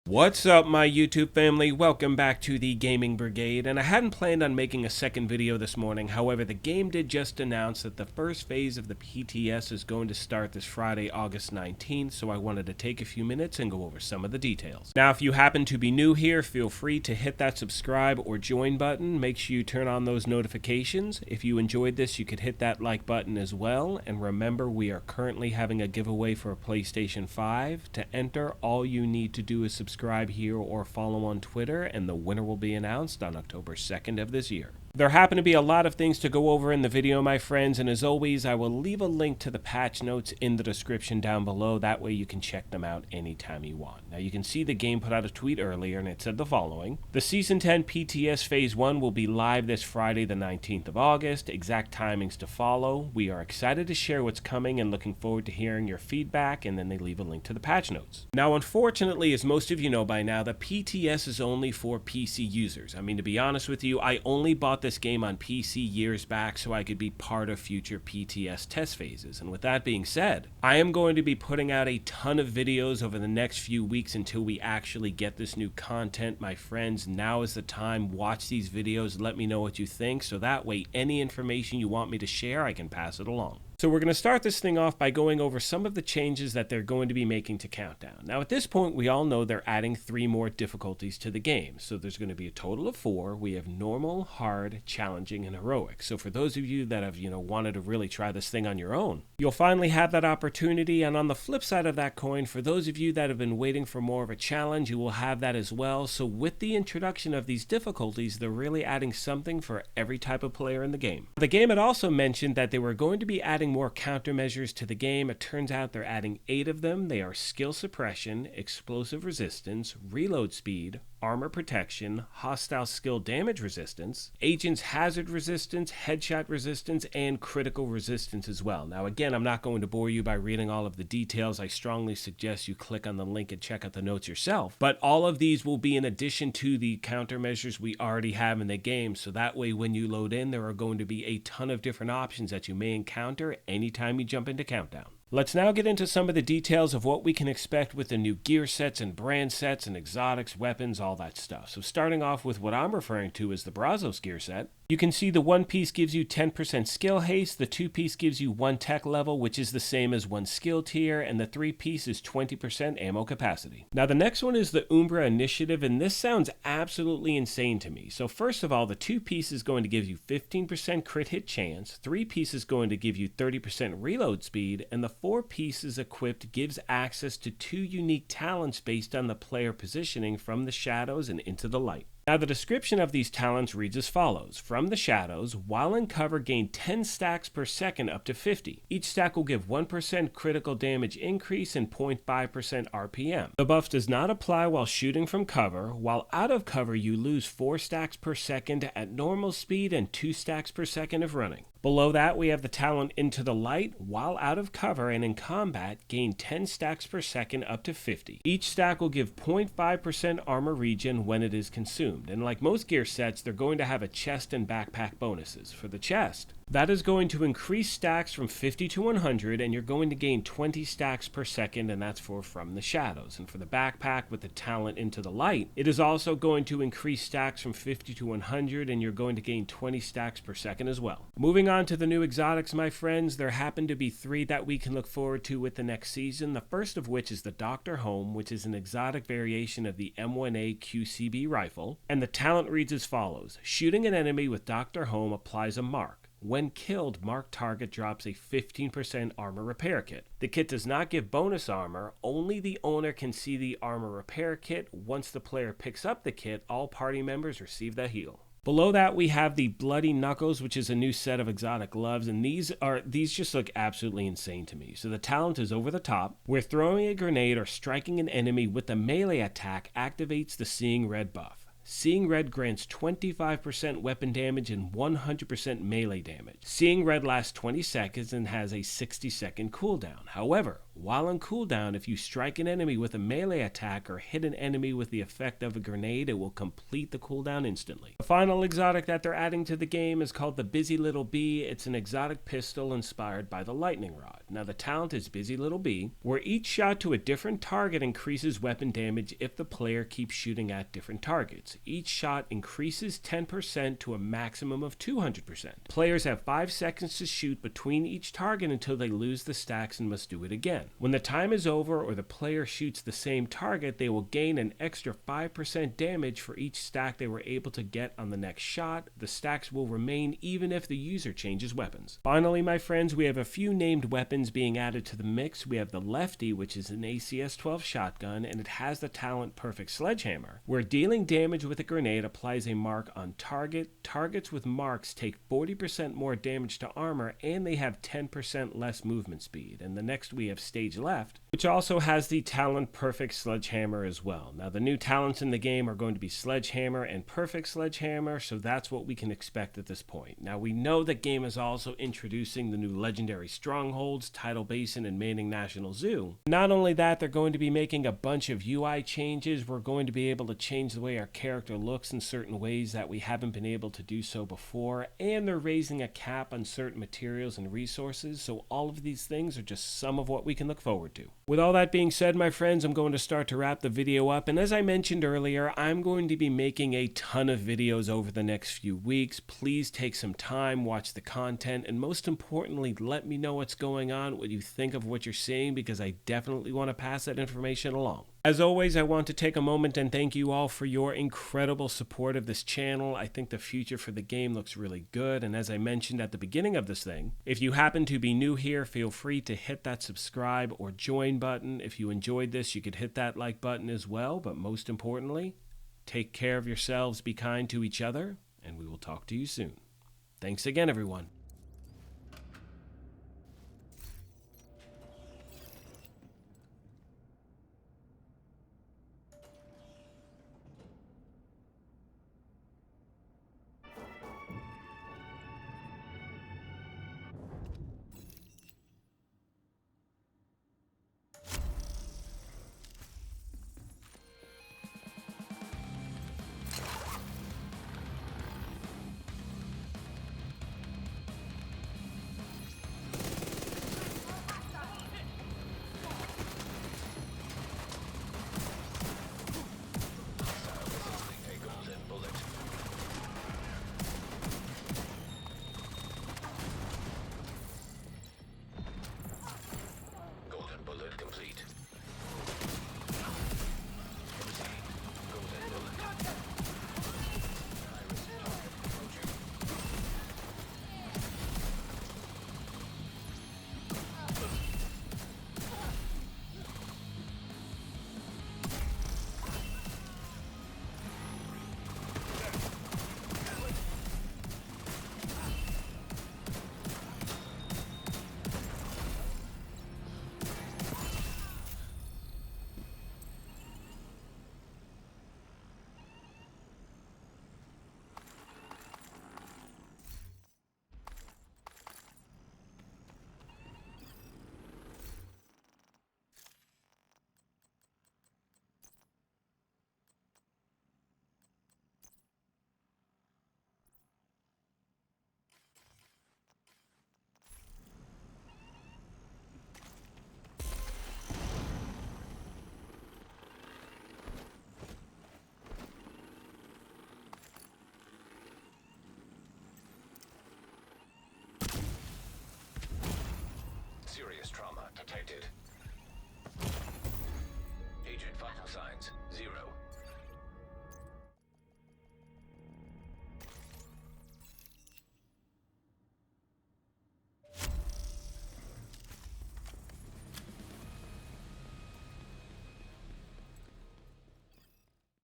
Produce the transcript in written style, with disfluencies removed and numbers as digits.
What's up, my YouTube family? Welcome back to the Gaming Brigade, and I hadn't planned on making a second video this morning. However, the game did just announce that the first phase of the PTS is going to start this Friday, August 19th, so I wanted to take a few minutes and go over some of the details. Now, if you happen to be new here, feel free to hit that subscribe or join button. Make sure you turn on those notifications. If you enjoyed this, you could hit that like button as well, and remember, we are currently having a giveaway for a PlayStation 5. To enter, all you need to do is subscribe here or follow on Twitter, and the winner will be announced on October 2nd of this year. There happen to be a lot of things to go over in the video, my friends, and as always, I will leave a link to the patch notes in the description down below. That way you can check them out anytime you want. Now, you can see the game put out a tweet earlier, and it said the following. The Season 10 PTS Phase 1 will be live this Friday, the 19th of August. Exact timings to follow. We are excited to share what's coming and looking forward to hearing your feedback, and then they leave a link to the patch notes. Now, unfortunately, as most of you know by now, the PTS is only for PC users. I mean, to be honest with you, I only bought this game on PC years back so I could be part of future PTS test phases. And with that being said, I am going to be putting out a ton of videos over the next few weeks until we actually get this new content. My friends, now is the time. Watch these videos, let me know what you think, so that way any information you want me to share, I can pass it along. So we're going to start this thing off by going over some of the changes that they're going to be making to Countdown. Now, at this point, we all know they're adding 3 more difficulties to the game. So there's going to be a total of 4. We have normal, hard, challenging, and heroic. So for those of you that have, wanted to really try this thing on your own, you'll finally have that opportunity. And on the flip side of that coin, for those of you that have been waiting for more of a challenge, you will have that as well. So with the introduction of these difficulties, they're really adding something for every type of player in the game. The game had also mentioned that they were going to be adding more countermeasures to the game. It turns out they're adding 8 of them. They are skill suppression, explosive resistance, reload speed, armor protection, hostile skill damage resistance, agent's hazard resistance, headshot resistance, and critical resistance as well. Now again, I'm not going to bore you by reading all of the details. I strongly suggest you click on the link and check out the notes yourself. But all of these will be in addition to the countermeasures we already have in the game, so that way when you load in, there are going to be a ton of different options that you may encounter anytime you jump into Countdown. Let's now get into some of the details of what we can expect with the new gear sets and brand sets and exotics, weapons, all that stuff. So starting off with what I'm referring to as the Brazos gear set, you can see the 1 piece gives you 10% skill haste, the 2 piece gives you 1 tech level, which is the same as 1 skill tier, and the 3 piece is 20% ammo capacity. Now the next one is the Umbra Initiative, and this sounds absolutely insane to me. So first of all, the 2 piece is going to give you 15% crit hit chance, 3 piece is going to give you 30% reload speed, and the 4 pieces equipped gives access to 2 unique talents based on the player positioning from the shadows and into the light. Now the description of these talents reads as follows. From the shadows, while in cover, gain 10 stacks per second up to 50. Each stack will give 1% critical damage increase and 0.5% RPM. The buff does not apply while shooting from cover. While out of cover, you lose 4 stacks per second at normal speed and 2 stacks per second of running. Below that, we have the talent Into the Light. While out of cover and in combat, gain 10 stacks per second up to 50. Each stack will give 0.5% armor regen when it is consumed. And like most gear sets, they're going to have a chest and backpack bonuses. For the chest, that is going to increase stacks from 50 to 100, and you're going to gain 20 stacks per second, and that's From the Shadows. And for the backpack with the talent Into the Light, it is also going to increase stacks from 50 to 100, and you're going to gain 20 stacks per second as well. Moving on to the new exotics, my friends, there happen to be 3 that we can look forward to with the next season. The first of which is the Dr. Home, which is an exotic variation of the M1A QCB rifle, and the talent reads as follows. Shooting an enemy with Dr. Home applies a mark. When killed, marked target drops a 15% armor repair kit. The kit does not give bonus armor, only the owner can see the armor repair kit. Once the player picks up the kit, all party members receive the heal. Below that, we have the Bloody Knuckles, which is a new set of exotic gloves, and these just look absolutely insane to me. So the talent is Over the Top, where throwing a grenade or striking an enemy with a melee attack activates the Seeing Red buff. Seeing Red grants 25% weapon damage and 100% melee damage. Seeing Red lasts 20 seconds and has a 60-second cooldown. However, While on cooldown, if you strike an enemy with a melee attack or hit an enemy with the effect of a grenade, it will complete the cooldown instantly. The final exotic that they're adding to the game is called the Busy Little Bee. It's an exotic pistol inspired by the lightning rod. Now the talent is Busy Little Bee, where each shot to a different target increases weapon damage if the player keeps shooting at different targets. Each shot increases 10% to a maximum of 200%. Players have 5 seconds to shoot between each target until they lose the stacks and must do it again. When the time is over or the player shoots the same target, they will gain an extra 5% damage for each stack they were able to get on the next shot. The stacks will remain even if the user changes weapons. Finally, my friends, we have a few named weapons being added to the mix. We have the Lefty, which is an ACS-12 shotgun, and it has the talent Perfect Sledgehammer, where dealing damage with a grenade applies a mark on target. Targets with marks take 40% more damage to armor, and they have 10% less movement speed. And the next we have Stage Left, which also has the talent Perfect Sledgehammer as well. Now the new talents in the game are going to be Sledgehammer and Perfect Sledgehammer, so that's what we can expect at this point. Now we know that game is also introducing the new legendary strongholds, Tidal Basin and Manning National Zoo. Not only that, they're going to be making a bunch of UI changes. We're going to be able to change the way our character looks in certain ways that we haven't been able to do so before, and they're raising a cap on certain materials and resources, so all of these things are just some of what we can look forward to. With all that being said, my friends, I'm going to start to wrap the video up, and as I mentioned earlier, I'm going to be making a ton of videos over the next few weeks. Please take some time, watch the content, and most importantly, let me know what's going on, what you think of what you're seeing, because I definitely want to pass that information along. As always, I want to take a moment and thank you all for your incredible support of this channel. I think the future for the game looks really good, and as I mentioned at the beginning of this thing, if you happen to be new here, feel free to hit that subscribe or join button. If you enjoyed this, you could hit that like button as well, but most importantly, take care of yourselves, be kind to each other, and we will talk to you soon. Thanks again, everyone.